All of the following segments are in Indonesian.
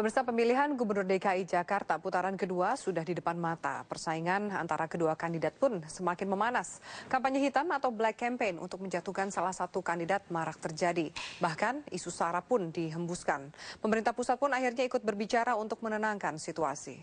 Pemirsa, pemilihan Gubernur DKI Jakarta putaran kedua sudah di depan mata. Persaingan antara kedua kandidat pun semakin memanas. Kampanye hitam atau black campaign untuk menjatuhkan salah satu kandidat marak terjadi. Bahkan isu SARA pun dihembuskan. Pemerintah pusat pun akhirnya ikut berbicara untuk menenangkan situasi.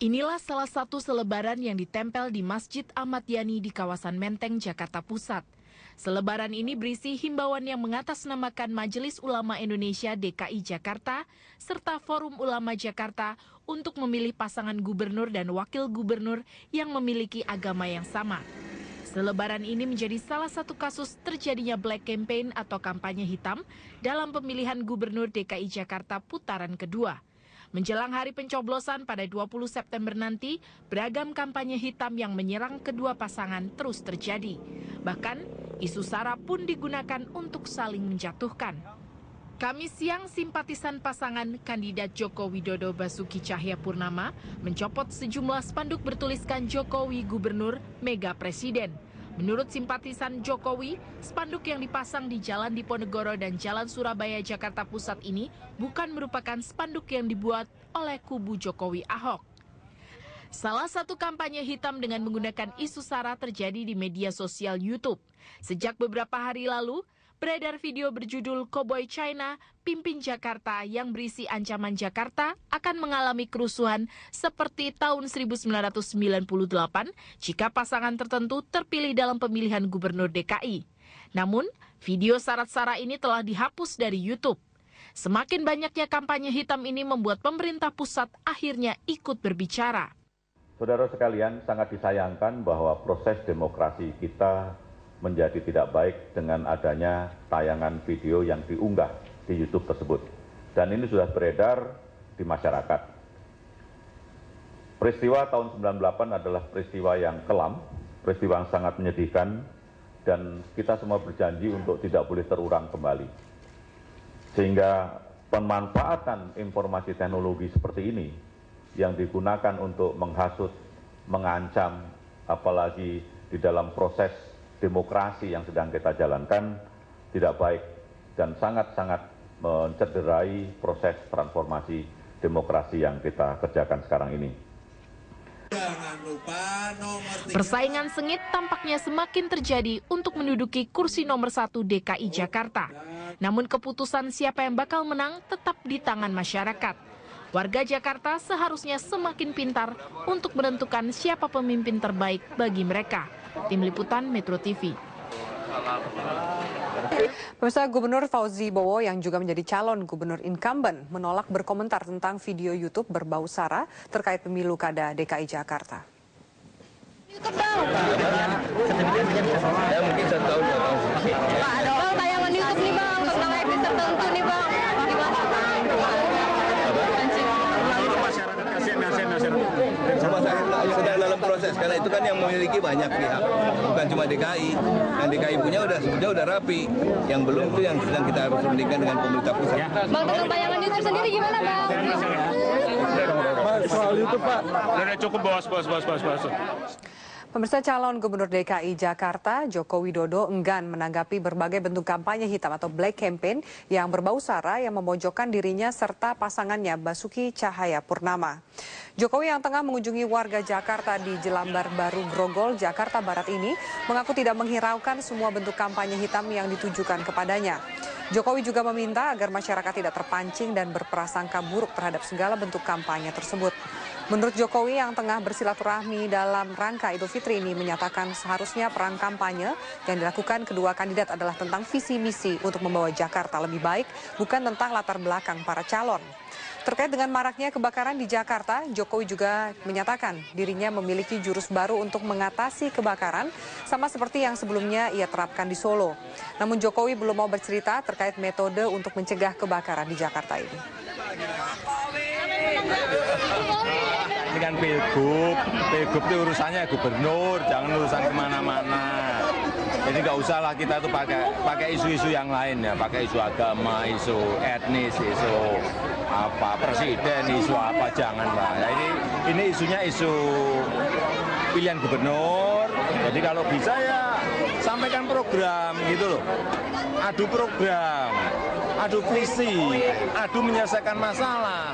Inilah salah satu selebaran yang ditempel di Masjid Ahmad Yani di kawasan Menteng, Jakarta Pusat. Selebaran ini berisi himbauan yang mengatasnamakan Majelis Ulama Indonesia DKI Jakarta serta Forum Ulama Jakarta untuk memilih pasangan gubernur dan wakil gubernur yang memiliki agama yang sama. Selebaran ini menjadi salah satu kasus terjadinya black campaign atau kampanye hitam dalam pemilihan gubernur DKI Jakarta putaran kedua. Menjelang hari pencoblosan pada 20 September nanti, beragam kampanye hitam yang menyerang kedua pasangan terus terjadi. Bahkan, isu SARA pun digunakan untuk saling menjatuhkan. Kamis siang, simpatisan pasangan kandidat Joko Widodo Basuki Cahayapurnama mencopot sejumlah spanduk bertuliskan Jokowi Gubernur, Mega Presiden. Menurut simpatisan Jokowi, spanduk yang dipasang di Jalan Diponegoro dan Jalan Surabaya, Jakarta Pusat ini bukan merupakan spanduk yang dibuat oleh kubu Jokowi Ahok. Salah satu kampanye hitam dengan menggunakan isu SARA terjadi di media sosial YouTube. Sejak beberapa hari lalu, beredar video berjudul Cowboy China, Pimpin Jakarta yang berisi ancaman Jakarta akan mengalami kerusuhan seperti tahun 1998 jika pasangan tertentu terpilih dalam pemilihan gubernur DKI. Namun, video syarat SARA ini telah dihapus dari YouTube. Semakin banyaknya kampanye hitam ini membuat pemerintah pusat akhirnya ikut berbicara. Saudara sekalian, sangat disayangkan bahwa proses demokrasi kita menjadi tidak baik dengan adanya tayangan video yang diunggah di YouTube tersebut. Dan ini sudah beredar di masyarakat. Peristiwa tahun 98 adalah peristiwa yang kelam, peristiwa yang sangat menyedihkan, dan kita semua berjanji untuk tidak boleh terulang kembali. Sehingga pemanfaatan informasi teknologi seperti ini yang digunakan untuk menghasut, mengancam, apalagi di dalam proses demokrasi yang sedang kita jalankan tidak baik dan sangat-sangat mencederai proses transformasi demokrasi yang kita kerjakan sekarang ini. Persaingan sengit tampaknya semakin terjadi untuk menduduki kursi nomor 1 DKI Jakarta. Namun keputusan siapa yang bakal menang tetap di tangan masyarakat. Warga Jakarta seharusnya semakin pintar untuk menentukan siapa pemimpin terbaik bagi mereka. Tim Liputan Metro TV. Pemirsa, Gubernur Fauzi Bowo yang juga menjadi calon gubernur incumbent menolak berkomentar tentang video YouTube berbau SARA terkait pemilu kada DKI Jakarta. Ya mungkin 1 tahun 2 tahun. Bang, tayangan YouTube nih bang, tentang etnis tertentu nih bang. Sedang dalam proses, karena itu kan yang memiliki banyak pihak, bukan cuma DKI. Yang DKI punya udah rapi, yang belum itu yang sedang kita harus berikan dengan pemerintah pusat. Bang, tentang tayangan YouTube sendiri gimana bang? Soal YouTube Pak, udah cukup bos. Pemirsa, calon gubernur DKI Jakarta Joko Widodo enggan menanggapi berbagai bentuk kampanye hitam atau black campaign yang berbau SARA yang memojokkan dirinya serta pasangannya Basuki Cahayapurnama. Jokowi yang tengah mengunjungi warga Jakarta di Jelambar Baru Grogol, Jakarta Barat ini mengaku tidak menghiraukan semua bentuk kampanye hitam yang ditujukan kepadanya. Jokowi juga meminta agar masyarakat tidak terpancing dan berprasangka buruk terhadap segala bentuk kampanye tersebut. Menurut Jokowi yang tengah bersilaturahmi dalam rangka Idul Fitri ini menyatakan seharusnya perang kampanye yang dilakukan kedua kandidat adalah tentang visi misi untuk membawa Jakarta lebih baik, bukan tentang latar belakang para calon. Terkait dengan maraknya kebakaran di Jakarta, Jokowi juga menyatakan dirinya memiliki jurus baru untuk mengatasi kebakaran, sama seperti yang sebelumnya ia terapkan di Solo. Namun Jokowi belum mau bercerita terkait metode untuk mencegah kebakaran di Jakarta ini. Ini kan pilgub itu urusannya gubernur, jangan urusan kemana-mana. Jadi nggak usah lah kita tuh pakai isu-isu yang lain ya, pakai isu agama, isu etnis, isu apa presiden, isu apa, jangan lah. Ya, ini isunya isu pilihan gubernur. Jadi kalau bisa ya sampai menyampaikan program gitu loh. Adu program, adu visi, adu menyelesaikan masalah.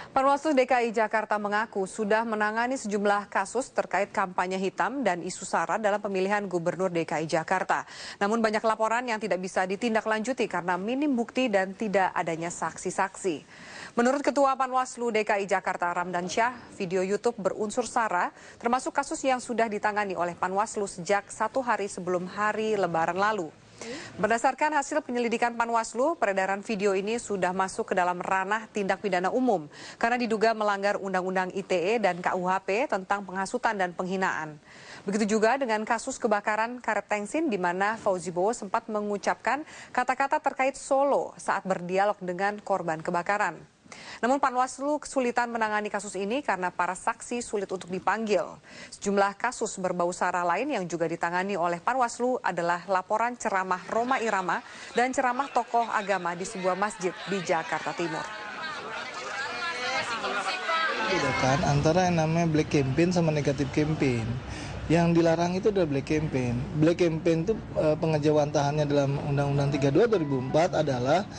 Panwaslu DKI Jakarta mengaku sudah menangani sejumlah kasus terkait kampanye hitam dan isu SARA dalam pemilihan Gubernur DKI Jakarta. Namun banyak laporan yang tidak bisa ditindaklanjuti karena minim bukti dan tidak adanya saksi-saksi. Menurut Ketua Panwaslu DKI Jakarta Ramdan Syah, video YouTube berunsur SARA termasuk kasus yang sudah ditangani oleh Panwaslu sejak 1 hari sebelum hari Lebaran lalu. Berdasarkan hasil penyelidikan Panwaslu, peredaran video ini sudah masuk ke dalam ranah tindak pidana umum karena diduga melanggar Undang-Undang ITE dan KUHP tentang penghasutan dan penghinaan. Begitu juga dengan kasus kebakaran karet tengsin di mana Fauzi Bowo sempat mengucapkan kata-kata terkait Solo saat berdialog dengan korban kebakaran. Namun Panwaslu kesulitan menangani kasus ini karena para saksi sulit untuk dipanggil. Sejumlah kasus berbau SARA lain yang juga ditangani oleh Panwaslu adalah laporan ceramah Rhoma Irama dan ceramah tokoh agama di sebuah masjid di Jakarta Timur. Bedakan antara yang namanya black campaign sama negatif campaign. Yang dilarang itu adalah black campaign. Black campaign itu pengejawantahannya dalam Undang-Undang 32 2004 adalah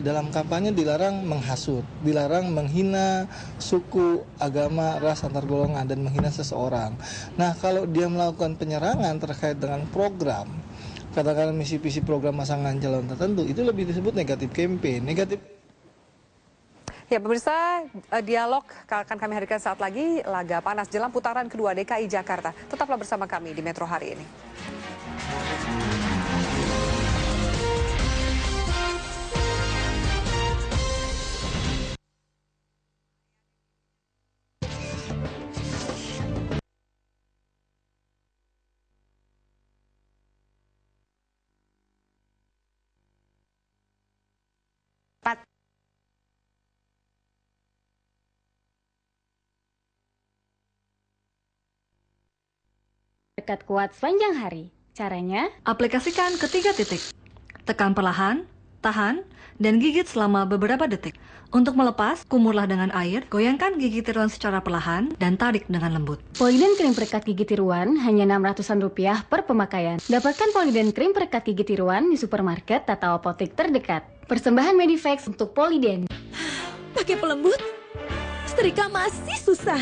dalam kampanye dilarang menghasut, dilarang menghina suku, agama, ras, antar golongan, dan menghina seseorang. Nah, kalau dia melakukan penyerangan terkait dengan program, katakanlah misi-misi program pasangan calon tertentu, itu lebih disebut negatif campaign. Ya pemirsa, dialog akan kami hadirkan saat lagi, laga panas jelang putaran kedua DKI Jakarta. Tetaplah bersama kami di Metro hari ini. Dekat kuat sepanjang hari. Caranya? Aplikasikan ketiga titik. Tekan perlahan, tahan, dan gigit selama beberapa detik. Untuk melepas, kumurlah dengan air, goyangkan gigi tiruan secara perlahan, dan tarik dengan lembut. Poliden krim perekat gigi tiruan hanya Rp600 per pemakaian. Dapatkan Poliden krim perekat gigi tiruan di supermarket atau apotek terdekat. Persembahan Medivax untuk Poliden. Pakai pelembut? Setrika masih susah.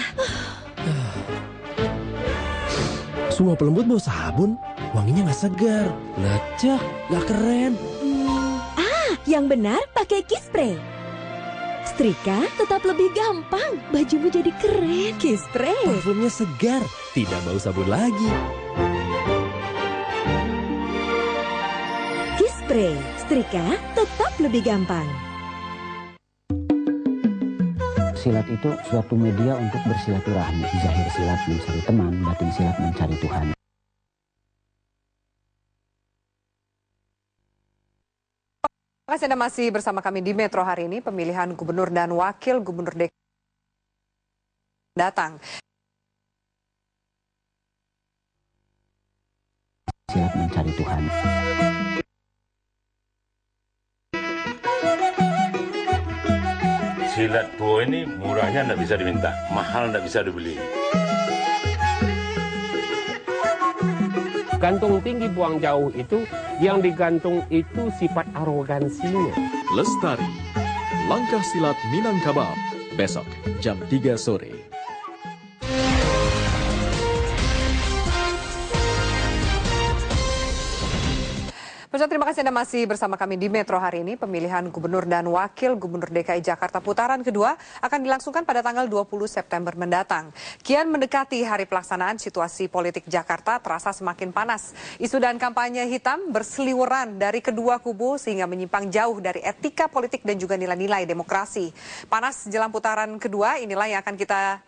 Semua pelembut bau sabun, wanginya nggak segar, lecek, nggak keren. Yang benar pakai Kispray. Setrika tetap lebih gampang, bajumu jadi keren. Kispray. Parfumnya segar, tidak bau sabun lagi. Kispray, setrika tetap lebih gampang. Silat itu suatu media untuk bersilaturahmi. Zahir silat mencari teman, batin silat mencari Tuhan. Terima kasih Anda masih bersama kami di Metro hari ini. Pemilihan Gubernur dan Wakil Gubernur DKI datang. Silat mencari Tuhan. Silat Bowo ini murahnya nggak bisa diminta, mahal nggak bisa dibeli. Gantung tinggi buang jauh itu, yang digantung itu sifat arogansinya. Lestari, Langkah Silat Minangkabau, besok jam 3 sore. Terima kasih Anda masih bersama kami di Metro hari ini. Pemilihan Gubernur dan Wakil Gubernur DKI Jakarta putaran kedua akan dilangsungkan pada tanggal 20 September mendatang. Kian mendekati hari pelaksanaan, situasi politik Jakarta terasa semakin panas. Isu dan kampanye hitam berseliweran dari kedua kubu sehingga menyimpang jauh dari etika politik dan juga nilai-nilai demokrasi. Panas jelang putaran kedua, inilah yang akan kita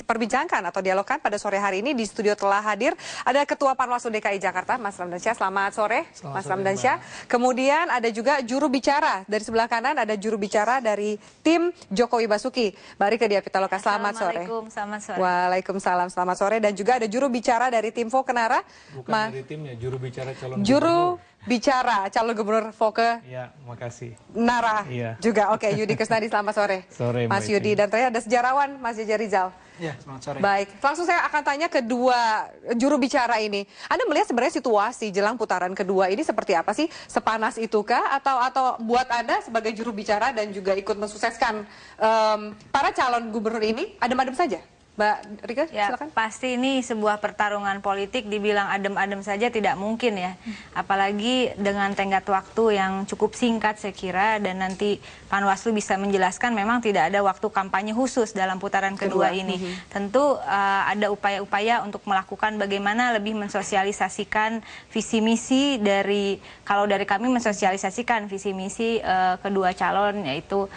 perbincangkan atau dialogkan pada sore hari ini. Di studio telah hadir ada Ketua Panwaslu DKI Jakarta, Mas Ramdan Syah. Selamat sore, Mas Ramdan Syah. Kemudian ada juga juru bicara dari sebelah kanan, ada juru bicara dari tim Jokowi Basuki, Mbak Rike Diah Pitaloka. Selamat sore. Selamat sore. Waalaikumsalam, selamat sore. Dan juga ada juru bicara dari tim Vokenara. Bukan dari timnya, juru bicara calon juru bicara calon gubernur Foke. Ya, makasih. Nara juga. Oke, Yudi Kusnadi, selamat sore. Sore, Mas Yudi. Dan terakhir ada sejarawan Mas Jaja Rizal. Ya, selamat sore. Baik, langsung saya akan tanya kedua juru bicara ini. Anda melihat sebenarnya situasi jelang putaran kedua ini seperti apa sih? Sepanas itukah? Atau buat Anda sebagai juru bicara dan juga ikut mensukseskan para calon gubernur ini, adem-adem saja? Mbak Rika, silakan. Pasti ini sebuah pertarungan politik, dibilang adem-adem saja tidak mungkin ya. Apalagi dengan tenggat waktu yang cukup singkat saya kira, dan nanti Panwaslu bisa menjelaskan memang tidak ada waktu kampanye khusus dalam putaran kedua ini. Tentu ada upaya-upaya untuk melakukan bagaimana lebih mensosialisasikan visi misi dari, kalau dari kami mensosialisasikan visi misi kedua calon, yaitu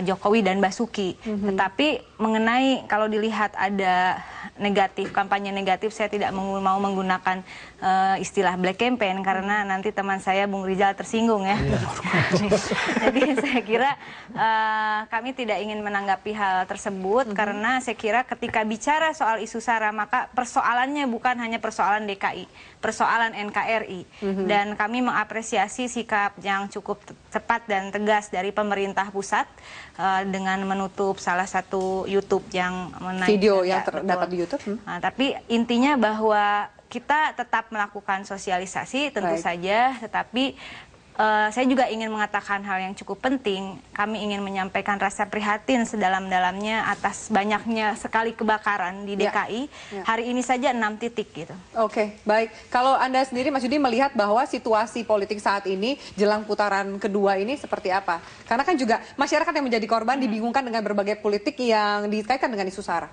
Jokowi dan Basuki. Tetapi mengenai kalau dilihat ada negatif, kampanye negatif, saya tidak mau menggunakan istilah black campaign karena nanti teman saya Bung Rizal tersinggung ya. Jadi saya kira kami tidak ingin menanggapi hal tersebut karena saya kira ketika bicara soal isu SARA maka persoalannya bukan hanya persoalan DKI, persoalan NKRI. Dan kami mengapresiasi sikap yang cukup cepat dan tegas dari pemerintah pusat dengan menutup salah satu YouTube yang menaik video yang terdapat di YouTube. Nah, tapi intinya bahwa kita tetap melakukan sosialisasi tentu saja, tetapi saya juga ingin mengatakan hal yang cukup penting. Kami ingin menyampaikan rasa prihatin sedalam-dalamnya atas banyaknya sekali kebakaran di DKI. Hari ini saja 6 titik gitu. Oke, baik. Kalau Anda sendiri Mas Yudi melihat bahwa situasi politik saat ini jelang putaran kedua ini seperti apa? Karena kan juga masyarakat yang menjadi korban dibingungkan dengan berbagai politik yang dikaitkan dengan isu SARA.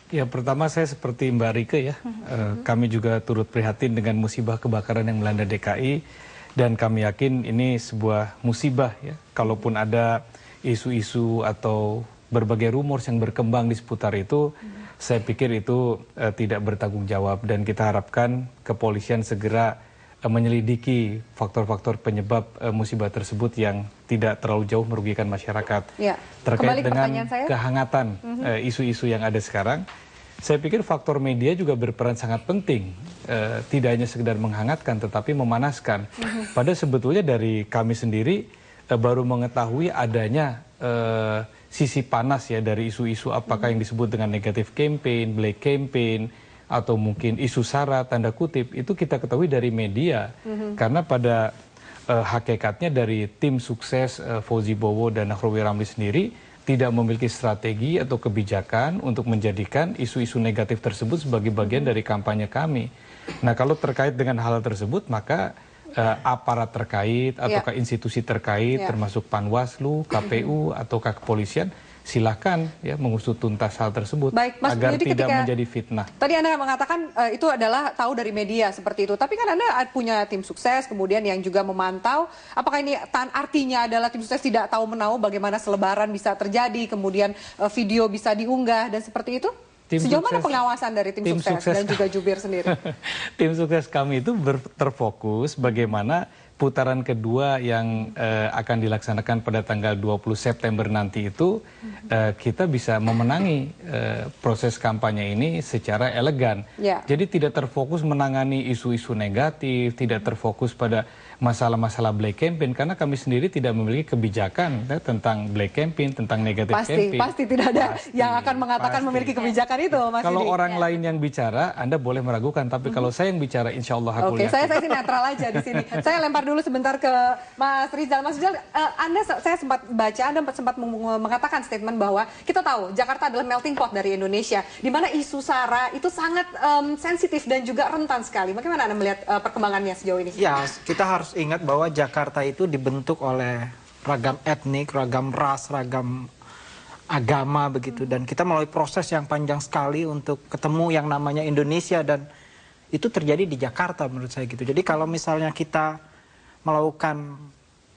Ya, pertama saya seperti Mbak Rike ya. Kami juga turut prihatin dengan musibah kebakaran yang melanda DKI. Dan kami yakin ini sebuah musibah ya. Kalaupun ada isu-isu atau berbagai rumor yang berkembang di seputar itu, saya pikir itu tidak bertanggung jawab. Dan kita harapkan kepolisian segera menyelidiki faktor-faktor penyebab musibah tersebut yang tidak terlalu jauh merugikan masyarakat. Terkait dengan kehangatan isu-isu yang ada sekarang, saya pikir faktor media juga berperan sangat penting, tidak hanya sekedar menghangatkan tetapi memanaskan. Padahal sebetulnya dari kami sendiri baru mengetahui adanya sisi panas ya dari isu-isu apakah yang disebut dengan negatif campaign, black campaign, atau mungkin isu SARA tanda kutip, itu kita ketahui dari media. Karena pada hakikatnya dari tim sukses Fauzi Bowo dan Nahrawi Ramli sendiri tidak memiliki strategi atau kebijakan untuk menjadikan isu-isu negatif tersebut sebagai bagian dari kampanye kami. Nah, kalau terkait dengan hal tersebut, maka aparat terkait ataukah institusi terkait, termasuk Panwaslu, KPU, ataukah kepolisian, silakan ya mengusut tuntas hal tersebut. Baik, Mas agar Yudi, tidak menjadi fitnah. Tadi Anda mengatakan itu adalah tahu dari media seperti itu. Tapi kan Anda punya tim sukses, kemudian yang juga memantau. Apakah ini artinya adalah tim sukses tidak tahu menahu bagaimana selebaran bisa terjadi, kemudian video bisa diunggah dan seperti itu? Sejauh mana pengawasan dari tim sukses dan juga jubir sendiri? Tim sukses kami itu terfokus bagaimana putaran kedua yang akan dilaksanakan pada tanggal 20 September nanti itu kita bisa memenangi proses kampanye ini secara elegan. Jadi tidak terfokus menangani isu-isu negatif, tidak terfokus pada masalah-masalah black campaign karena kami sendiri tidak memiliki kebijakan tentang black campaign, tentang negatif campaign. Pasti tidak ada yang akan mengatakan memiliki kebijakan itu, Mas Yudi. Kalau orang lain yang bicara, Anda boleh meragukan, tapi kalau saya yang bicara, insya Allah aku yakin. Saya sih netral aja di sini. Saya lempar dulu sebentar ke Mas Rizal. Mas Rizal, saya sempat baca, Anda sempat mengatakan statement bahwa kita tahu Jakarta adalah melting pot dari Indonesia, di mana isu SARA itu sangat sensitif dan juga rentan sekali. Bagaimana Anda melihat perkembangannya sejauh ini? Ya, kita harus ingat bahwa Jakarta itu dibentuk oleh ragam etnik, ragam ras, ragam agama begitu. Dan kita melalui proses yang panjang sekali untuk ketemu yang namanya Indonesia, dan itu terjadi di Jakarta menurut saya gitu. Jadi kalau misalnya kita melakukan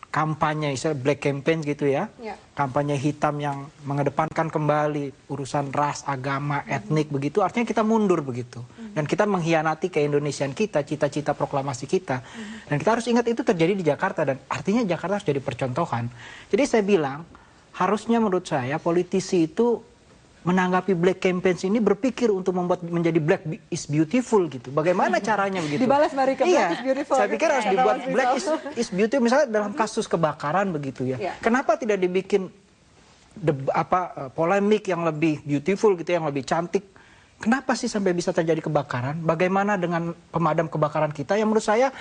kampanye, istilah black campaign gitu ya, kampanye hitam yang mengedepankan kembali urusan ras, agama, etnik begitu, artinya kita mundur begitu. Dan kita mengkhianati keindonesiaan kita, cita-cita proklamasi kita. Dan kita harus ingat itu terjadi di Jakarta, dan artinya Jakarta harus jadi percontohan. Jadi saya bilang, harusnya menurut saya politisi itu menanggapi black campaigns ini berpikir untuk membuat menjadi black is beautiful gitu. Bagaimana caranya begitu? Dibalas Marika, black is beautiful. Saya pikir harus dibuat black is beautiful misalnya dalam kasus kebakaran begitu ya. Kenapa tidak dibikin polemik yang lebih beautiful gitu, yang lebih cantik? Kenapa sih sampai bisa terjadi kebakaran? Bagaimana dengan pemadam kebakaran kita yang menurut saya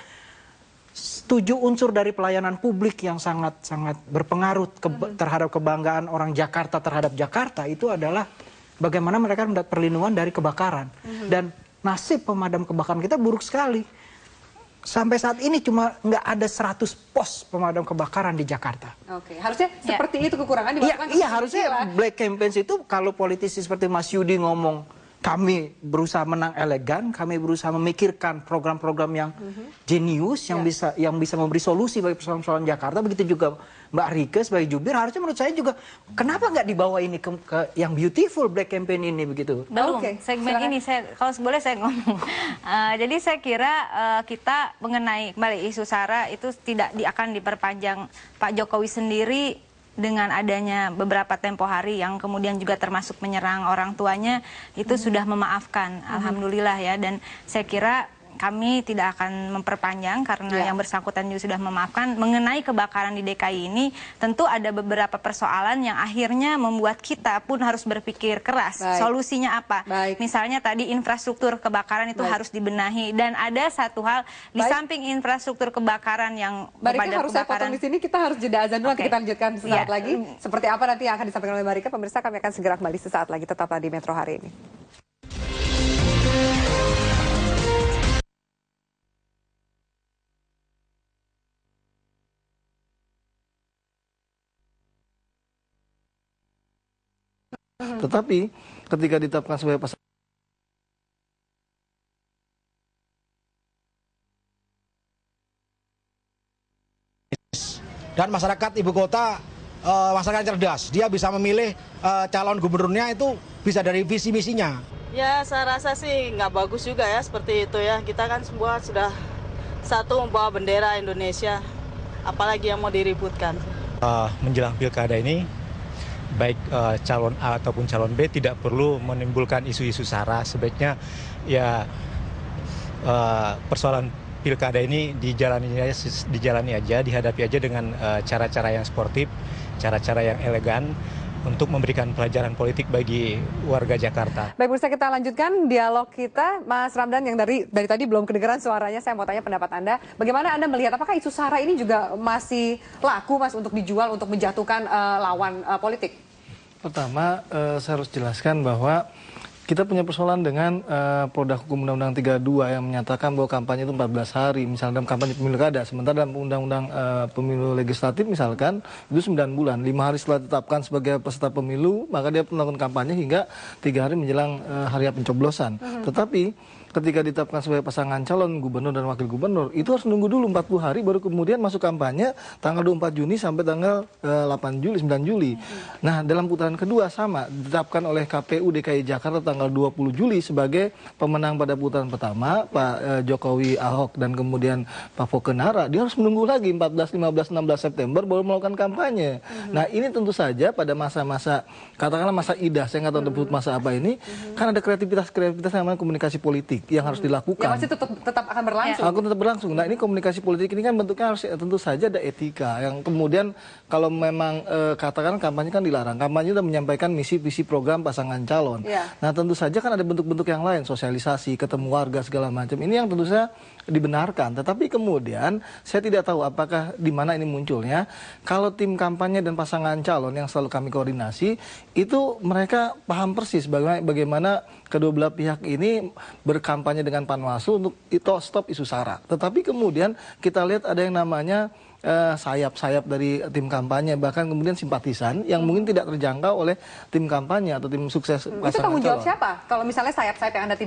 7 unsur dari pelayanan publik yang sangat berpengaruh terhadap kebanggaan orang Jakarta terhadap Jakarta itu adalah bagaimana mereka mendapat perlindungan dari kebakaran. Dan nasib pemadam kebakaran kita buruk sekali. Sampai saat ini cuma nggak ada 100 pos pemadam kebakaran di Jakarta. Oke, harusnya seperti itu kekurangan dimasukkan. Iya, harusnya black campaigns itu kalau politisi seperti Mas Yudi ngomong kami berusaha menang elegan, kami berusaha memikirkan program-program yang jenius, yang bisa memberi solusi bagi persoalan-persoalan Jakarta. Begitu juga Mbak Rike sebagai jubir, harusnya menurut saya juga kenapa nggak dibawa ini ke yang beautiful black campaign ini begitu? Belum, segmen ini kalau boleh saya ngomong. Jadi saya kira kita mengenai kembali isu SARA itu tidak akan diperpanjang. Pak Jokowi sendiri dengan adanya beberapa tempo hari yang kemudian juga termasuk menyerang orang tuanya itu sudah memaafkan, alhamdulillah ya. Dan saya kira kami tidak akan memperpanjang karena yang bersangkutan juga sudah memaafkan. Mengenai kebakaran di DKI ini tentu ada beberapa persoalan yang akhirnya membuat kita pun harus berpikir keras. Solusinya apa? Misalnya tadi infrastruktur kebakaran itu harus dibenahi, dan ada satu hal di samping infrastruktur kebakaran yang Marika harus saya potong di sini, kita harus jeda azan dulu, nanti kita lanjutkan sesaat lagi. Seperti apa nanti yang akan disampaikan oleh Marika, pemirsa kami akan segera kembali sesaat lagi, tetaplah di Metro hari ini. Tetapi ketika ditetapkan sebagai pasangan dan masyarakat ibu kota masyarakat cerdas, dia bisa memilih calon gubernurnya itu bisa dari visi misinya. Ya, saya rasa sih nggak bagus juga ya seperti itu ya. Kita kan semua sudah satu membawa bendera Indonesia, apalagi yang mau diributkan. Menjelang pilkada ini, baik calon A ataupun calon B tidak perlu menimbulkan isu-isu SARA. Sebaiknya ya persoalan pilkada ini dijalani aja, dihadapi aja dengan cara-cara yang sportif, cara-cara yang elegan untuk memberikan pelajaran politik bagi warga Jakarta. Baik, pemirsa, kita lanjutkan dialog kita. Mas Ramdan yang dari tadi belum kedengeran suaranya, saya mau tanya pendapat Anda. Bagaimana Anda melihat apakah isu SARA ini juga masih laku Mas untuk dijual, untuk menjatuhkan lawan politik? Pertama, saya harus jelaskan bahwa kita punya persoalan dengan produk hukum Undang-Undang 32 yang menyatakan bahwa kampanye itu 14 hari, misalnya dalam kampanye pemilu kada. Sementara dalam Undang-Undang pemilu legislatif misalkan, itu 9 bulan. 5 hari setelah ditetapkan sebagai peserta pemilu, maka dia melakukan kampanye hingga 3 hari menjelang hari pencoblosan. Tetapi ketika ditetapkan sebagai pasangan calon gubernur dan wakil gubernur, itu harus nunggu dulu 40 hari baru kemudian masuk kampanye tanggal 24 Juni sampai tanggal 8 Juli, 9 Juli. Nah, dalam putaran kedua sama, ditetapkan oleh KPU DKI Jakarta tanggal 20 Juli sebagai pemenang pada putaran pertama, Pak Jokowi, Ahok, dan kemudian Pak Fokenara. Dia harus menunggu lagi 14, 15, 16 September baru melakukan kampanye. Nah, ini tentu saja pada masa-masa, katakanlah masa idah, saya nggak tahu disebut masa apa ini, kan ada kreativitas yang namanya komunikasi politik yang harus dilakukan. Yang masih tetap akan berlangsung. Aku tetap berlangsung. Nah, ini komunikasi politik ini kan bentuknya harus tentu saja ada etika. Yang kemudian kalau memang katakan kampanye kan dilarang. Kampanye sudah menyampaikan misi visi program pasangan calon. Nah, tentu saja kan ada bentuk-bentuk yang lain, sosialisasi, ketemu warga segala macam. Ini yang tentu saja dibenarkan. Tetapi kemudian saya tidak tahu apakah di mana ini munculnya. Kalau tim kampanye dan pasangan calon yang selalu kami koordinasi itu mereka paham persis bagaimana kedua belah pihak ini berkampanye dengan Panwaslu untuk stop isu SARA. Tetapi kemudian kita lihat ada yang namanya sayap-sayap dari tim kampanye, bahkan kemudian simpatisan yang mungkin tidak terjangkau oleh tim kampanye atau tim sukses pasangan calon. Itu tanggung jawab siapa? Kalau misalnya sayap-sayap yang Anda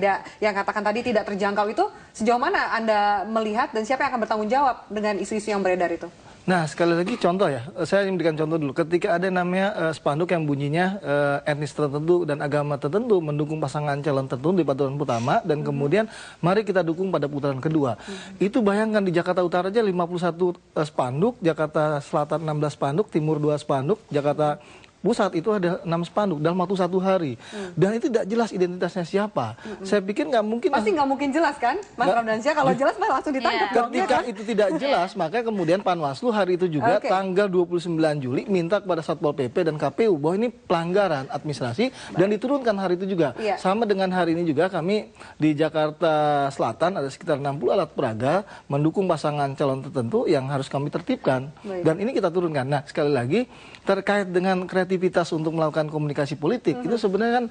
yang katakan tadi tidak terjangkau itu, sejauh mana Anda melihat dan siapa yang akan bertanggung jawab dengan isu-isu yang beredar itu? Nah, sekali lagi contoh ya, saya ingin berikan contoh dulu. Ketika ada namanya spanduk yang bunyinya etnis tertentu dan agama tertentu mendukung pasangan calon tertentu di putaran pertama, dan kemudian mari kita dukung pada putaran kedua. Itu bayangkan di Jakarta Utara aja 51 spanduk, Jakarta Selatan 16 spanduk, Timur 2 spanduk, Jakarta Pusat itu ada 6 spanduk dalam waktu 1 hari. Dan itu tidak jelas identitasnya siapa. Saya pikir nggak mungkin. Pasti nggak mungkin jelas kan, Mas Ramdansyah? Kalau jelas malah langsung ditangkap. Ketika itu tidak jelas, maka kemudian Panwaslu hari itu juga tanggal 29 Juli minta kepada Satpol PP dan KPU bahwa ini pelanggaran administrasi dan diturunkan hari itu juga. Sama dengan hari ini juga kami di Jakarta Selatan ada sekitar 60 alat peraga mendukung pasangan calon tertentu yang harus kami tertibkan. Dan ini kita turunkan. Nah, sekali lagi terkait dengan kreativitas untuk melakukan komunikasi politik itu sebenarnya kan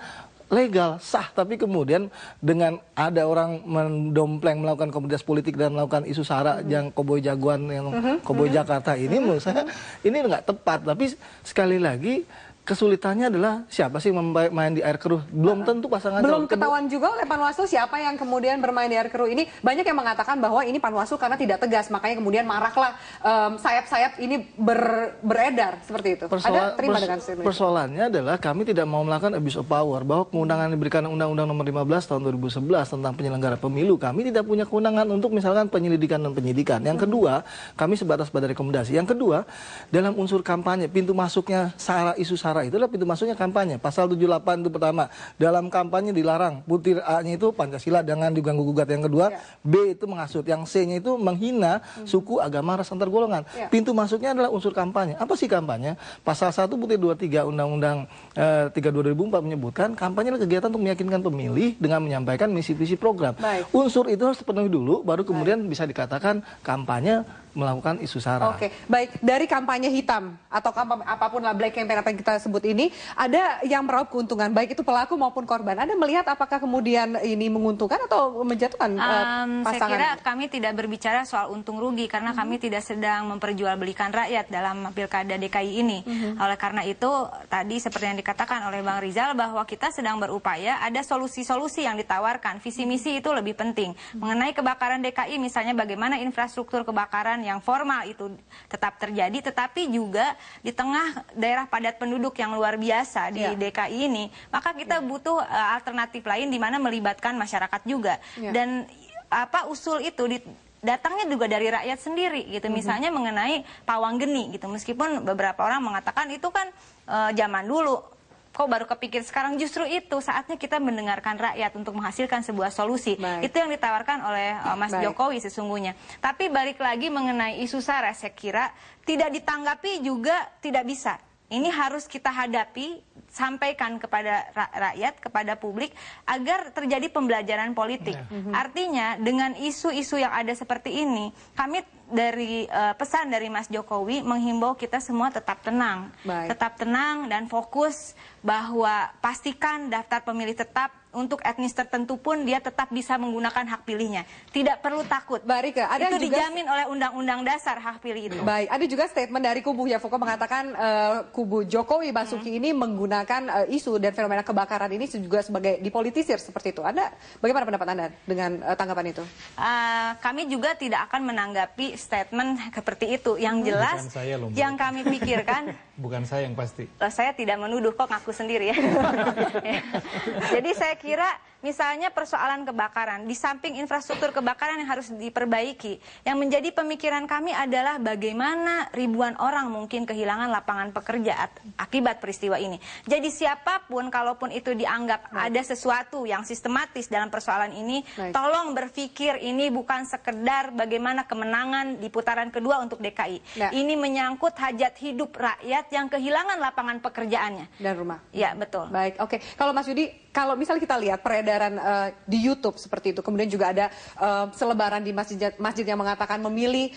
legal, sah, tapi kemudian dengan ada orang mendompleng melakukan komunikasi politik dan melakukan isu sara yang koboi jagoan, yang koboi Jakarta ini, menurut saya ini nggak tepat. Tapi sekali lagi kesulitannya adalah siapa sih main di air keruh? Belum tentu pasangan. Belum ketahuan juga oleh Panwaslu siapa yang kemudian bermain di air keruh ini. Banyak yang mengatakan bahwa ini Panwaslu karena tidak tegas, makanya kemudian maraklah sayap-sayap ini beredar seperti itu. Ada terima dengan persoalannya adalah kami tidak mau melakukan abuse of power, bahwa kewenangan diberikan Undang-Undang Nomor 15 tahun 2011 tentang penyelenggara pemilu. Kami tidak punya kewenangan untuk misalkan penyelidikan dan penyidikan. Yang kedua, kami sebatas pada rekomendasi. Yang kedua, dalam unsur kampanye, pintu masuknya isu sara itu adalah pintu masuknya kampanye. Pasal 78 itu pertama, dalam kampanye dilarang. Butir A-nya itu Pancasila, jangan diganggu-gugat. Yang kedua, B itu menghasut. Yang C-nya itu menghina suku, agama, ras, antar golongan. Pintu masuknya adalah unsur kampanye. Apa sih kampanye? Pasal 1 butir 23 Undang-Undang 32 2004 menyebutkan kampanye adalah kegiatan untuk meyakinkan pemilih dengan menyampaikan misi-visi program. Unsur itu harus terpenuhi dulu, baru kemudian bisa dikatakan kampanye melakukan isu sara. Oke, baik. Dari kampanye hitam atau apapun lah black campaign apa yang kita sebut ini, ada yang meraup keuntungan, baik itu pelaku maupun korban. Anda melihat apakah kemudian ini menguntungkan atau menjatuhkan pasangan? Saya kira kami tidak berbicara soal untung rugi karena kami tidak sedang memperjualbelikan rakyat dalam pilkada DKI ini. Oleh karena itu, tadi seperti yang dikatakan oleh Bang Rizal bahwa kita sedang berupaya ada solusi-solusi yang ditawarkan. Visi misi itu lebih penting. Mengenai kebakaran DKI misalnya bagaimana infrastruktur kebakaran yang formal itu tetap terjadi, tetapi juga di tengah daerah padat penduduk yang luar biasa di DKI ini, maka kita butuh alternatif lain di mana melibatkan masyarakat juga. Dan usul itu datangnya juga dari rakyat sendiri gitu. Misalnya mengenai pawang geni gitu, meskipun beberapa orang mengatakan itu kan zaman dulu. Kok baru kepikir sekarang? Justru itu saatnya kita mendengarkan rakyat untuk menghasilkan sebuah solusi. Itu yang ditawarkan oleh Mas Jokowi sesungguhnya. Tapi balik lagi mengenai isu sara, saya kira tidak ditanggapi juga tidak bisa. Ini harus kita hadapi, sampaikan kepada rakyat, kepada publik, agar terjadi pembelajaran politik. Artinya dengan isu-isu yang ada seperti ini, kami dari pesan dari Mas Jokowi menghimbau kita semua tetap tenang. Tetap tenang dan fokus bahwa pastikan daftar pemilih tetap untuk etnis tertentu pun dia tetap bisa menggunakan hak pilihnya. Tidak perlu takut. Baik, ada itu juga dijamin oleh Undang-Undang Dasar hak pilih itu. Baik, ada juga statement dari kubu Yafoko mengatakan kubu Jokowi Basuki ini menggunakan isu dan fenomena kebakaran ini juga sebagai dipolitisir seperti itu. Anda bagaimana pendapat Anda dengan tanggapan itu? Kami juga tidak akan menanggapi statement seperti itu. Yang jelas yang kami pikirkan bukan saya yang pasti. Saya tidak menuduh, kok ngaku sendiri ya. Jadi saya kira misalnya persoalan kebakaran, di samping infrastruktur kebakaran yang harus diperbaiki, yang menjadi pemikiran kami adalah bagaimana ribuan orang mungkin kehilangan lapangan pekerjaan akibat peristiwa ini. Jadi siapapun, kalaupun itu dianggap ada sesuatu yang sistematis dalam persoalan ini, tolong berpikir ini bukan sekedar bagaimana kemenangan di putaran kedua untuk DKI. Ini menyangkut hajat hidup rakyat yang kehilangan lapangan pekerjaannya. Dan rumah. Ya, betul. Baik, oke. Kalau Mas Yudi, kalau misalnya kita lihat peredaran di YouTube seperti itu, kemudian juga ada selebaran di masjid yang mengatakan memilih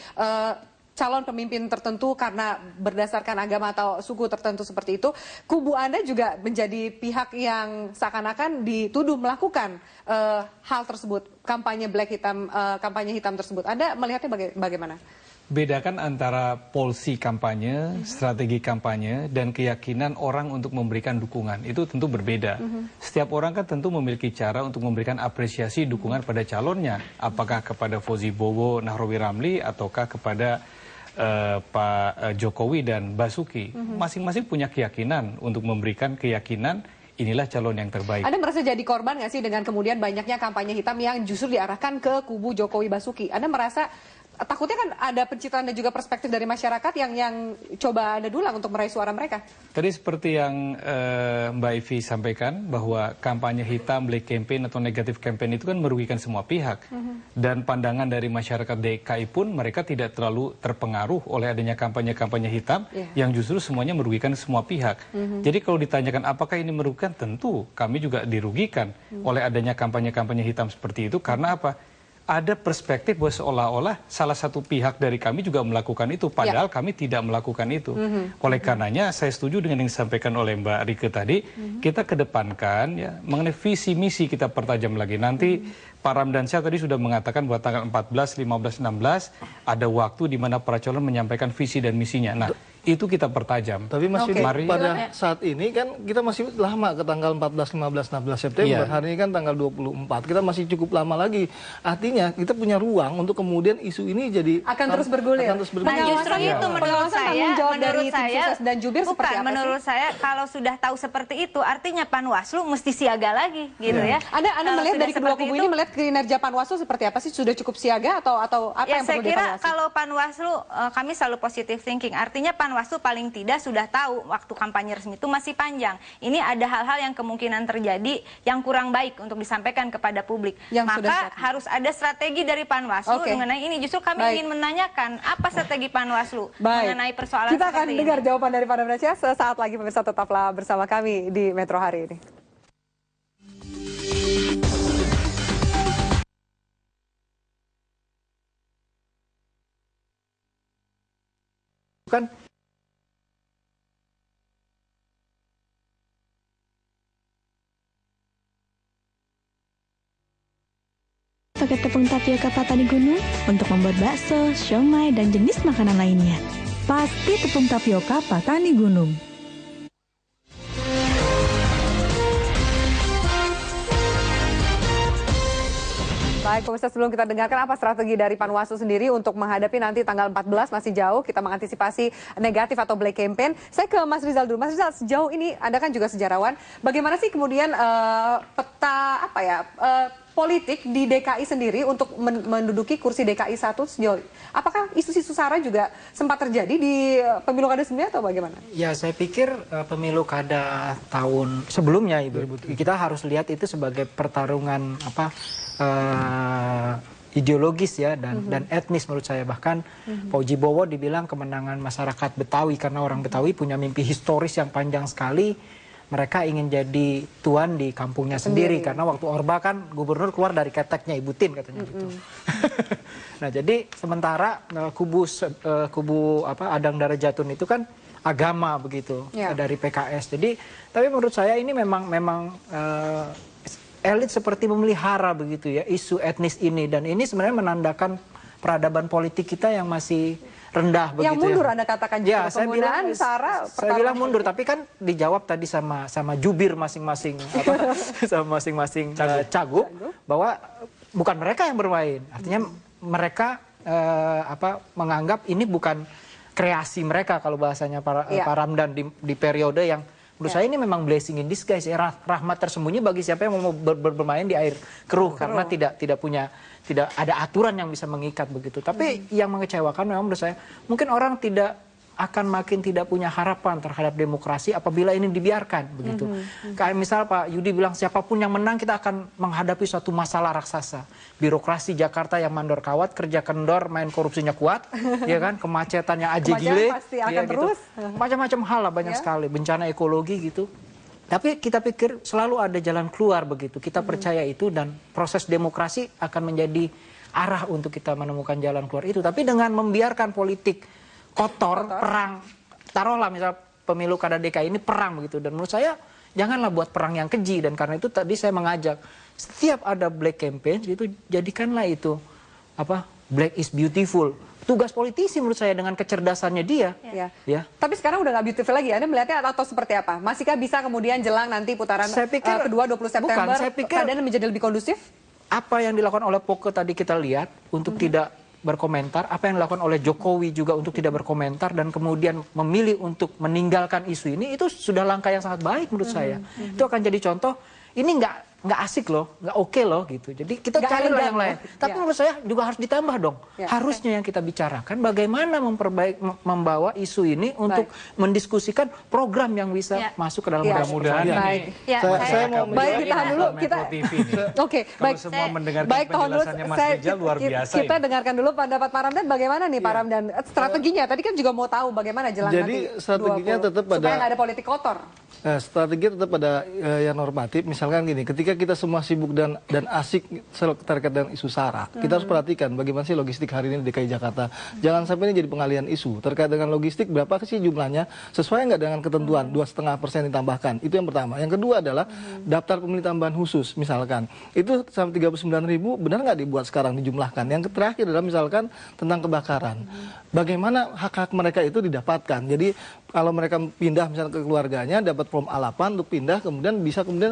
calon pemimpin tertentu karena berdasarkan agama atau suku tertentu seperti itu, kubu Anda juga menjadi pihak yang seakan-akan dituduh melakukan hal tersebut, kampanye hitam tersebut. Anda melihatnya bagaimana? Bedakan antara polisi kampanye, strategi kampanye, dan keyakinan orang untuk memberikan dukungan. Itu tentu berbeda. Setiap orang kan tentu memiliki cara untuk memberikan apresiasi dukungan pada calonnya. Apakah kepada Fauzi Bowo, Nahrawi Ramli, ataukah kepada Pak Jokowi dan Basuki. Masing-masing punya keyakinan untuk memberikan keyakinan inilah calon yang terbaik. Anda merasa jadi korban nggak sih dengan kemudian banyaknya kampanye hitam yang justru diarahkan ke kubu Jokowi Basuki? Anda merasa takutnya kan ada pencitraan dan juga perspektif dari masyarakat yang coba Anda dulang untuk meraih suara mereka. Tadi seperti yang Mbak Ivi sampaikan, bahwa kampanye hitam, black campaign atau negatif campaign itu kan merugikan semua pihak. Dan pandangan dari masyarakat DKI pun mereka tidak terlalu terpengaruh oleh adanya kampanye-kampanye hitam yang justru semuanya merugikan semua pihak. Jadi kalau ditanyakan apakah ini merugikan, tentu kami juga dirugikan oleh adanya kampanye-kampanye hitam seperti itu. Karena apa? Ada perspektif bahwa seolah-olah salah satu pihak dari kami juga melakukan itu, padahal kami tidak melakukan itu. Oleh karenanya saya setuju dengan yang disampaikan oleh Mbak Rike tadi, kita kedepankan ya mengenai visi misi kita pertajam lagi. Nanti Pak Ramdansyah tadi sudah mengatakan bahwa tanggal 14, 15, 16 ada waktu di mana para calon menyampaikan visi dan misinya. Nah, itu kita pertajam. Tapi Mas Yudi, pada saat ini kan kita masih lama ke tanggal 14, 15, 16 September. Hari ini kan tanggal 24. Kita masih cukup lama lagi. Artinya kita punya ruang untuk kemudian isu ini jadi akan terus bergulir. Nah, justru itu menurut saya dan jubir bukan, seperti apa menurut sih? saya kalau sudah tahu seperti itu artinya Panwaslu mesti siaga lagi gitu ya. Anda melihat dari kedua kubu ini melihat kinerja Panwaslu seperti apa sih? Sudah cukup siaga atau apa yang perlu dievaluasi? Saya kira kalau Panwaslu kami selalu positive thinking. Artinya Panwaslu paling tidak sudah tahu waktu kampanye resmi itu masih panjang. Ini ada hal-hal yang kemungkinan terjadi yang kurang baik untuk disampaikan kepada publik. Maka harus ada strategi dari Panwaslu mengenai ini. Justru kami ingin menanyakan apa strategi Panwaslu mengenai persoalan kita akan seperti dengar ini. jawaban dari Pak Ramdansyah sesaat lagi. Pemirsa, tetaplah bersama kami di Metro hari ini. Kan pakai tepung tapioka Patani Gunung untuk membuat bakso, siomay, dan jenis makanan lainnya. Pasti tepung tapioka Patani Gunung. Baik, pemirsa, sebelum kita dengarkan apa strategi dari Panwaslu sendiri untuk menghadapi nanti tanggal 14, masih jauh kita mengantisipasi negatif atau black campaign. Saya ke Mas Rizal dulu. Mas Rizal, sejauh ini Anda kan juga sejarawan, bagaimana sih kemudian peta politik di DKI sendiri untuk menduduki kursi DKI 1 sejauh ini? Apakah isu-isu SARA juga sempat terjadi di pemilu kada sendiri atau bagaimana? Ya, saya pikir pemilu kada tahun sebelumnya, Ibu, kita harus lihat itu sebagai pertarungan ideologis ya dan etnis menurut saya. Bahkan Pak Ujibowo dibilang kemenangan masyarakat Betawi karena orang Betawi punya mimpi historis yang panjang sekali. Mereka ingin jadi tuan di kampungnya sendiri karena waktu Orba kan gubernur keluar dari keteknya Ibu Tin katanya gitu. Nah, jadi sementara kubu Adang Dara Jatun itu kan agama begitu dari PKS. Jadi tapi menurut saya ini memang elit seperti memelihara begitu ya isu etnis ini, dan ini sebenarnya menandakan peradaban politik kita yang masih rendah begitu. Yang mundur Anda katakan juga penggunaan SARA. Saya bilang mundur, tapi kan dijawab tadi sama jubir masing-masing sama masing-masing cagup bahwa bukan mereka yang bermain. Artinya mereka menganggap ini bukan kreasi mereka kalau bahasanya Pak Ramdan di periode yang menurut saya ini memang blessing in disguise ya, rahmat tersembunyi bagi siapa yang mau bermain di air keruh karena tidak ada aturan yang bisa mengikat begitu. Tapi yang mengecewakan memang menurut saya mungkin orang akan makin tidak punya harapan terhadap demokrasi apabila ini dibiarkan begitu. Kayak misal Pak Yudi bilang siapapun yang menang kita akan menghadapi suatu masalah raksasa. Birokrasi Jakarta yang mandor kawat, kerja kendor, main korupsinya kuat, ya kan, kemacetannya aja gile, pasti akan terus. Macam-macam hal lah banyak sekali, bencana ekologi gitu. Tapi kita pikir selalu ada jalan keluar begitu. Kita percaya itu dan proses demokrasi akan menjadi arah untuk kita menemukan jalan keluar itu. Tapi dengan membiarkan politik kotor, perang, taruhlah misal pemilu kada DKI ini perang begitu. Dan menurut saya janganlah buat perang yang keji. Dan karena itu tadi saya mengajak setiap ada black campaign itu jadikanlah itu black is beautiful. Tugas politisi menurut saya dengan kecerdasannya dia. Ya. Tapi sekarang udah nggak beautiful lagi. Anda melihatnya atau seperti apa? Masihkah bisa kemudian jelang nanti putaran kedua 20 September keadaan menjadi lebih kondusif? Apa yang dilakukan oleh Poke tadi kita lihat untuk tidak berkomentar, apa yang dilakukan oleh Jokowi juga untuk tidak berkomentar dan kemudian memilih untuk meninggalkan isu ini, itu sudah langkah yang sangat baik menurut saya. Itu akan jadi contoh ini nggak asik loh, nggak oke loh gitu. Jadi kita cari yang lain. Tapi menurut saya juga harus ditambah dong. Harusnya yang kita bicarakan bagaimana membawa isu ini untuk mendiskusikan program yang bisa masuk ke dalam mudah-mudahan. Saya mau ditahan dulu kita. Oke, baik. Semua mendengarkan baik, penjelasannya Mas Rijal luar biasa. Kita dengarkan dulu pendapat Pak Ramdan bagaimana nih Pak Ramdan strateginya. Tadi kan juga mau tahu bagaimana jalan nanti. Jadi strateginya tetap pada supaya nggak ada politik kotor. Strategi tetap pada yang normatif. Misalkan gini, ketika kita semua sibuk dan asik terkait dengan isu SARA, kita harus perhatikan bagaimana sih logistik hari ini di DKI Jakarta. Jangan sampai ini jadi pengalihan isu. Terkait dengan logistik, berapa sih jumlahnya? Sesuai nggak dengan ketentuan 2,5% ditambahkan? Itu yang pertama. Yang kedua adalah daftar pemilih tambahan khusus. Misalkan itu sampai 39.000, benar nggak dibuat sekarang dijumlahkan? Yang terakhir adalah misalkan tentang kebakaran. Bagaimana hak-hak mereka itu didapatkan? Jadi kalau mereka pindah misalnya ke keluarganya, dapat form A8 untuk pindah, kemudian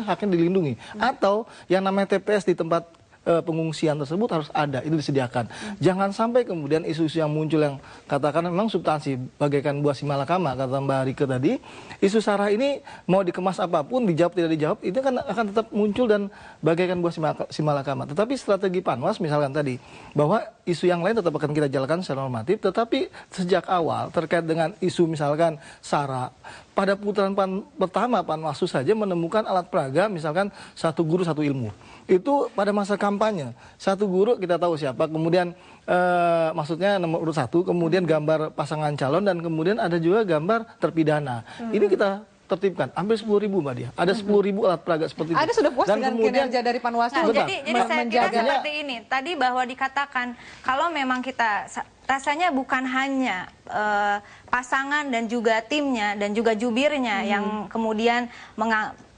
haknya dilindungi. Atau yang namanya TPS di tempat pengungsian tersebut harus ada, itu disediakan. Jangan sampai kemudian isu-isu yang muncul yang katakan memang substansi bagaikan buah simalakama, kata Mbak Rike tadi, isu SARA ini mau dikemas apapun, dijawab tidak dijawab, itu kan akan tetap muncul dan bagaikan buah simalakama. Tetapi strategi Panwas misalkan tadi, bahwa isu yang lain tetap akan kita jalankan secara normatif, tetapi sejak awal terkait dengan isu misalkan SARA, pada putaran pertama Panwaslu saja menemukan alat peraga misalkan satu guru satu ilmu. Itu pada masa kampanye, satu guru kita tahu siapa, kemudian maksudnya nomor urut 1, kemudian gambar pasangan calon, dan kemudian ada juga gambar terpidana. Ini kita tertibkan, hampir 10.000 Mbak Dia. Ada 10.000 alat peraga seperti itu. Ada sudah puas dengan kinerja dari Panwaslu. Jadi saya kira seperti ini. Tadi bahwa dikatakan kalau memang kita rasanya bukan hanya pasangan dan juga timnya dan juga jubirnya yang kemudian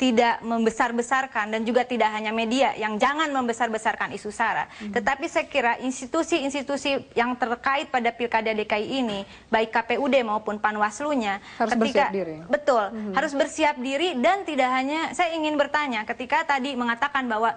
tidak membesar-besarkan, dan juga tidak hanya media yang jangan membesar-besarkan isu SARA. Tetapi saya kira institusi-institusi yang terkait pada Pilkada DKI ini, baik KPUD maupun Panwaslunya, harus bersiap diri. Betul, harus bersiap diri. Dan tidak hanya, saya ingin bertanya, ketika tadi mengatakan bahwa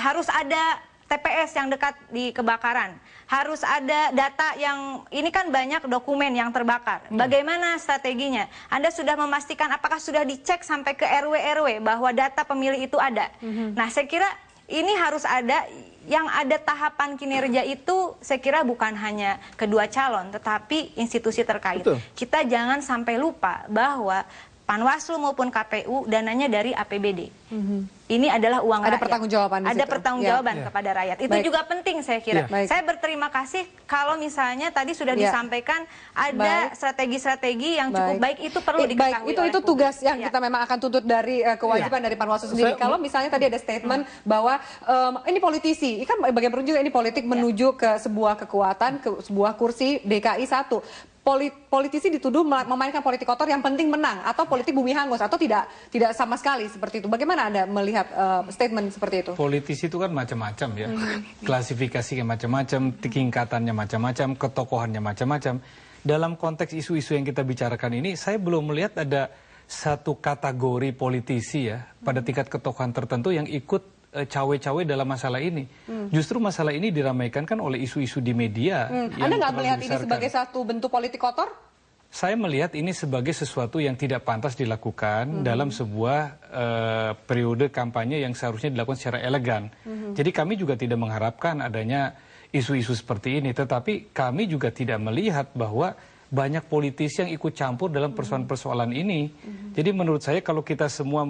harus ada TPS yang dekat di kebakaran, harus ada data yang, ini kan banyak dokumen yang terbakar. Bagaimana strateginya? Anda sudah memastikan apakah sudah dicek sampai ke RW-RW bahwa data pemilih itu ada? Nah, saya kira ini harus ada, yang ada tahapan kinerja itu saya kira bukan hanya kedua calon, tetapi institusi terkait. Kita jangan sampai lupa bahwa Panwaslu maupun KPU dananya dari APBD. Ini adalah uang rakyat. Ada pertanggungjawaban di situ. Ada pertanggungjawaban kepada rakyat. Itu juga penting saya kira. Saya berterima kasih kalau misalnya tadi sudah disampaikan ada strategi-strategi yang cukup baik, itu perlu diketahui. Itu tugas yang kita memang akan tuntut dari kewajiban dari Panwaslu sendiri. Kalau misalnya tadi ada statement bahwa ini politisi, kan bagaimanapun juga ini politik menuju ke sebuah kekuatan, ke sebuah kursi DKI 1. Politisi dituduh memainkan politik kotor, yang penting menang, atau politik bumi hangus, atau tidak sama sekali seperti itu. Bagaimana Anda melihat statement seperti itu? Politisi itu kan macam-macam ya, klasifikasinya macam-macam, tingkatannya macam-macam, ketokohannya macam-macam. Dalam konteks isu-isu yang kita bicarakan ini, saya belum melihat ada satu kategori politisi ya pada tingkat ketokohan tertentu yang ikut cawe-cawe dalam masalah ini. Justru masalah ini diramaikan kan oleh isu-isu di media. Anda nggak melihat ini sebagai satu bentuk politik kotor? Saya melihat ini sebagai sesuatu yang tidak pantas dilakukan dalam sebuah periode kampanye yang seharusnya dilakukan secara elegan. Jadi kami juga tidak mengharapkan adanya isu-isu seperti ini, tetapi kami juga tidak melihat bahwa banyak politisi yang ikut campur dalam persoalan-persoalan ini. Jadi menurut saya kalau kita semua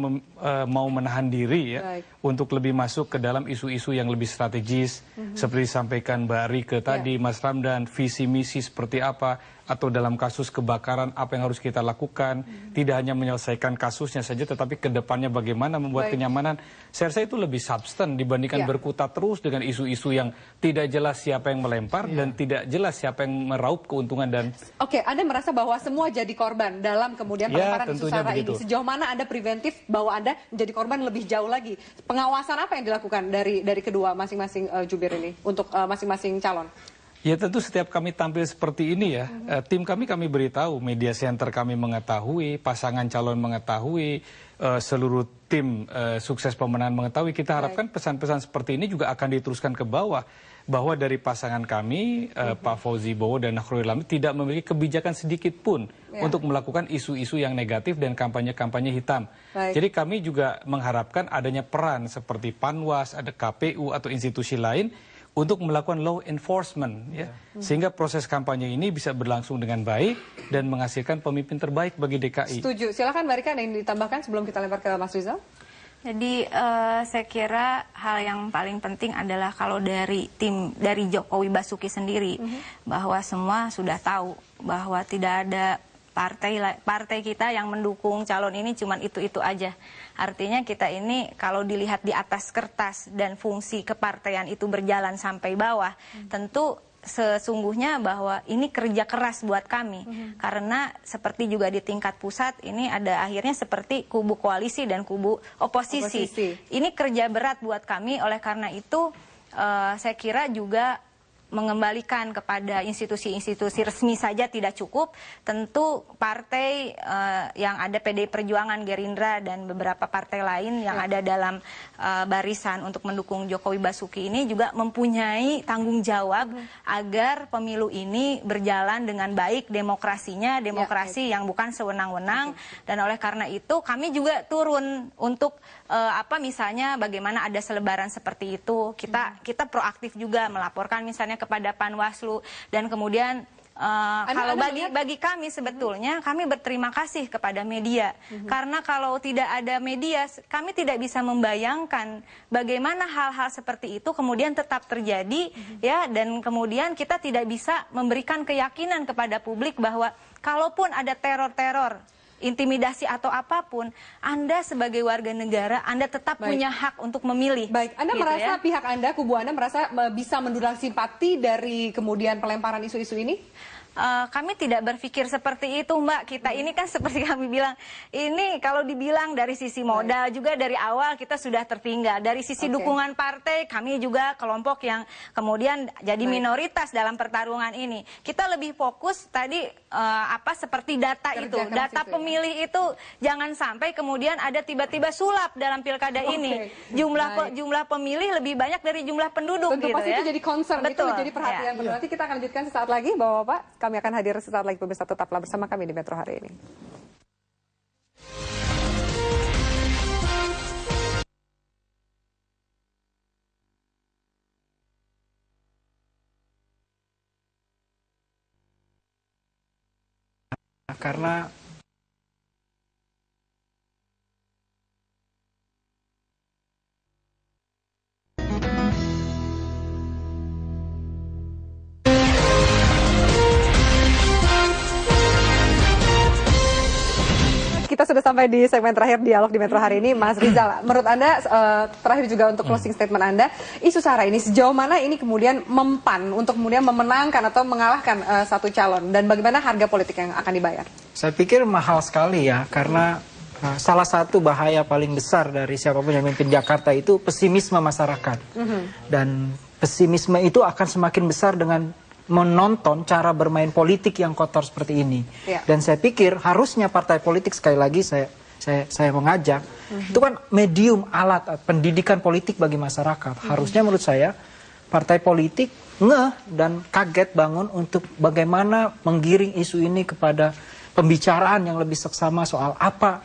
mau menahan diri ya untuk lebih masuk ke dalam isu-isu yang lebih strategis, seperti disampaikan Mbak Rike tadi, Mas Ramdan, visi misi seperti apa, atau dalam kasus kebakaran apa yang harus kita lakukan, tidak hanya menyelesaikan kasusnya saja, tetapi ke depannya bagaimana membuat kenyamanan. Saya rasa itu lebih substan dibandingkan berkutat terus dengan isu-isu yang tidak jelas siapa yang melempar dan tidak jelas siapa yang meraup keuntungan. Dan Oke, Anda merasa bahwa semua jadi korban dalam kemudian pelemparan isu SARA ini. Sejauh mana Anda preventif bahwa Anda menjadi korban lebih jauh lagi? Pengawasan apa yang dilakukan dari kedua masing-masing jubir ini untuk masing-masing calon? Ya tentu setiap kami tampil seperti ini ya, tim kami beritahu, media center kami mengetahui, pasangan calon mengetahui, seluruh tim sukses pemenangan mengetahui. Kita harapkan pesan-pesan seperti ini juga akan diteruskan ke bawah. bahwa dari pasangan kami, Pak Fauzi Bowo dan Nakhruil Hamid tidak memiliki kebijakan sedikit pun untuk melakukan isu-isu yang negatif dan kampanye-kampanye hitam. Jadi kami juga mengharapkan adanya peran seperti Panwas, ada KPU atau institusi lain untuk melakukan law enforcement, ya, sehingga proses kampanye ini bisa berlangsung dengan baik dan menghasilkan pemimpin terbaik bagi DKI. Setuju. Silakan Mbak Rika, ada yang ditambahkan sebelum kita lempar ke Mas Rizal? Jadi saya kira hal yang paling penting adalah kalau dari Jokowi Basuki sendiri, bahwa semua sudah tahu bahwa tidak ada partai kita yang mendukung calon ini cuman itu aja. Artinya kita ini kalau dilihat di atas kertas dan fungsi kepartaian itu berjalan sampai bawah, tentu sesungguhnya bahwa ini kerja keras buat kami. Karena seperti juga di tingkat pusat ini ada akhirnya seperti kubu koalisi dan kubu oposisi. Ini kerja berat buat kami, oleh karena itu saya kira juga mengembalikan kepada institusi-institusi resmi saja tidak cukup. Tentu partai yang ada PDI Perjuangan, Gerindra, dan beberapa partai lain yang ada dalam barisan untuk mendukung Jokowi Basuki ini juga mempunyai tanggung jawab agar pemilu ini berjalan dengan baik, demokrasinya, demokrasi yang bukan sewenang-wenang. Dan oleh karena itu kami juga turun untuk misalnya bagaimana ada selebaran seperti itu. Kita proaktif juga melaporkan misalnya kepada Panwaslu, dan kemudian kalau bagi kami sebetulnya kami berterima kasih kepada media, karena kalau tidak ada media kami tidak bisa membayangkan bagaimana hal-hal seperti itu kemudian tetap terjadi, ya, dan kemudian kita tidak bisa memberikan keyakinan kepada publik bahwa kalaupun ada teror-teror, intimidasi atau apapun, Anda sebagai warga negara, Anda tetap punya hak untuk memilih. Baik, Anda gitu merasa pihak Anda, kubu Anda merasa bisa mendulang simpati dari kemudian pelemparan isu-isu ini? Kami tidak berpikir seperti itu, Mbak. Kita ini kan seperti kami bilang, ini kalau dibilang dari sisi modal juga dari awal kita sudah tertinggal. Dari sisi dukungan partai, kami juga kelompok yang kemudian jadi minoritas dalam pertarungan ini. Kita lebih fokus tadi seperti data itu. Data pemilih itu jangan sampai kemudian ada tiba-tiba sulap dalam pilkada ini. Jumlah pemilih lebih banyak dari jumlah penduduk. Tentu gitu, pasti itu jadi concern, itu jadi perhatian. Nanti kita akan lanjutkan sesaat lagi, Bapak-Bapak. Kami akan hadir sesaat lagi, pemirsa, tetaplah bersama kami di Metro hari ini. Karena kita sudah sampai di segmen terakhir dialog di Metro hari ini. Mas Rizal, menurut Anda, terakhir juga untuk closing statement Anda, isu SARA ini sejauh mana ini kemudian mempan untuk kemudian memenangkan atau mengalahkan satu calon, dan bagaimana harga politik yang akan dibayar? Saya pikir mahal sekali ya, karena salah satu bahaya paling besar dari siapapun yang memimpin Jakarta itu pesimisme masyarakat. Dan pesimisme itu akan semakin besar dengan menonton cara bermain politik yang kotor seperti ini. Dan saya pikir harusnya partai politik, sekali lagi saya mengajak, itu kan medium alat pendidikan politik bagi masyarakat. Harusnya menurut saya partai politik ngeh dan kaget bangun untuk bagaimana menggiring isu ini kepada pembicaraan yang lebih seksama soal apa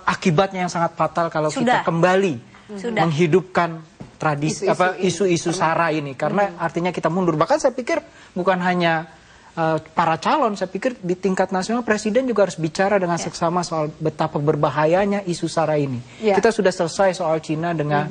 akibatnya yang sangat fatal kalau kita kembali menghidupkan tradisi isu-isu SARA ini, karena artinya kita mundur. Bahkan saya pikir bukan hanya para calon, saya pikir di tingkat nasional Presiden juga harus bicara dengan seksama soal betapa berbahayanya isu SARA ini. Kita sudah selesai soal Cina dengan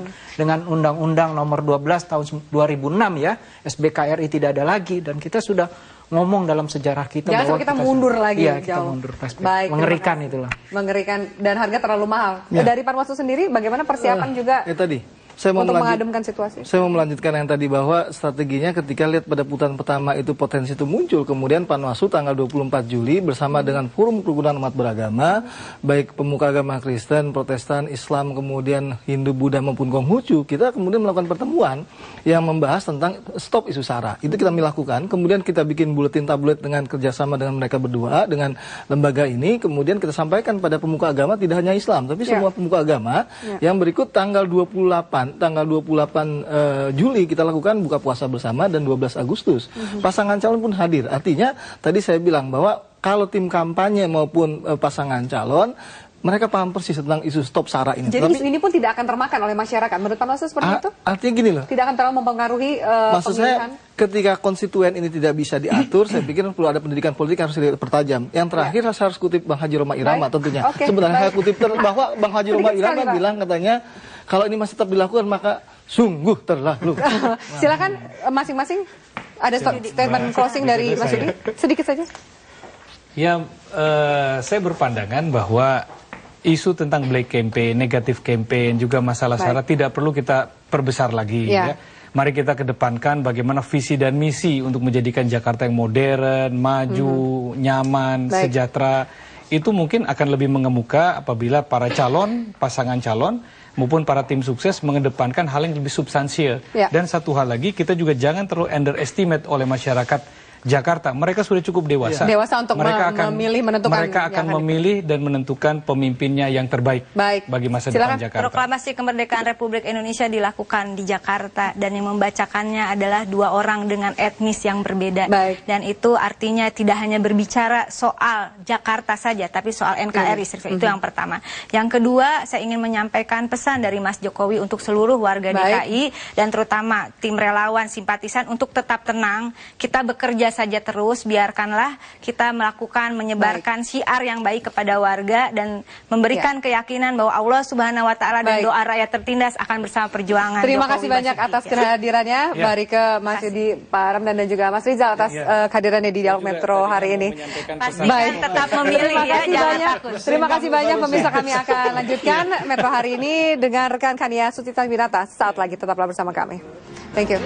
Undang-Undang nomor 12 tahun 2006 ya, SBKRI tidak ada lagi, dan kita sudah ngomong dalam sejarah kita bahwa kita mundur lagi. Kita mundur. Baik, mengerikan itulah. Mengerikan, dan harga terlalu mahal. Dari Panwaslu sendiri bagaimana persiapan juga? Tadi untuk mengademkan situasi. Saya mau melanjutkan yang tadi, bahwa strateginya ketika lihat pada putaran pertama itu potensi itu muncul, kemudian Panwaslu tanggal 24 Juli bersama dengan Forum Kerukunan Umat Beragama, baik pemuka agama Kristen, Protestan, Islam, kemudian Hindu, Buddha maupun Konghucu, kita kemudian melakukan pertemuan yang membahas tentang stop isu SARA. Itu kita melakukan, kemudian kita bikin buletin tablet dengan kerjasama dengan mereka berdua, dengan lembaga ini, kemudian kita sampaikan pada pemuka agama, tidak hanya Islam, tapi semua pemuka agama, yang berikut tanggal 28 depan tanggal 28 Juli kita lakukan buka puasa bersama dan 12 Agustus. Pasangan calon pun hadir. Artinya tadi saya bilang bahwa kalau tim kampanye maupun pasangan calon mereka paham persis tentang isu stop SARA ini. Jadi isu ini pun tidak akan termakan oleh masyarakat. Menurut Pak Panwaslu seperti itu? Artinya gini loh. Tidak akan terlalu mempengaruhi maksud pemilihan? saya ketika konstituen ini tidak bisa diatur, saya pikir perlu ada pendidikan politik harus dipertajam. Yang terakhir saya harus kutip Bang Haji Roma Irama tentunya. Sebenarnya saya kutip bahwa Bang Haji Roma Irama bilang katanya kalau ini masih tetap dilakukan maka sungguh terlalu. Silakan masing-masing ada statement closing dari Mas Yudi. Sedikit saja. Ya, saya berpandangan bahwa isu tentang black campaign, negatif campaign, juga masalah SARA tidak perlu kita perbesar lagi. Ya. Mari kita kedepankan bagaimana visi dan misi untuk menjadikan Jakarta yang modern, maju, nyaman, sejahtera. Itu mungkin akan lebih mengemuka apabila para calon, pasangan calon, maupun para tim sukses mengedepankan hal yang lebih substansial. Dan satu hal lagi, kita juga jangan terlalu underestimate oleh masyarakat Jakarta. Mereka sudah cukup dewasa. Dewasa untuk memilih, menentukan. Mereka akan memilih dan menentukan pemimpinnya yang terbaik bagi masa depan Jakarta. Proklamasi kemerdekaan Republik Indonesia dilakukan di Jakarta dan yang membacakannya adalah 2 orang dengan etnis yang berbeda. Dan itu artinya tidak hanya berbicara soal Jakarta saja, tapi soal NKRI. Itu yang pertama. Yang kedua, saya ingin menyampaikan pesan dari Mas Jokowi untuk seluruh warga DKI dan terutama tim relawan simpatisan untuk tetap tenang. Kita bekerja saja terus, biarkanlah kita melakukan, menyebarkan syiar yang baik kepada warga dan memberikan keyakinan bahwa Allah Subhanahu wa Ta'ala dan doa rakyat tertindas akan bersama perjuangan. Terima kasih banyak atas kehadirannya, Mbak Rike, Mas Yudi, Pak Ramdan dan juga Mas Rizal atas kehadirannya di Dialog Metro hari ini. Baik, tetap memilih ya, jangan takut. Terima kasih banyak pemirsa, kami akan lanjutkan Metro hari ini dengan rekan Kania Sutita Winata. Saat lagi tetaplah bersama kami. Thank you.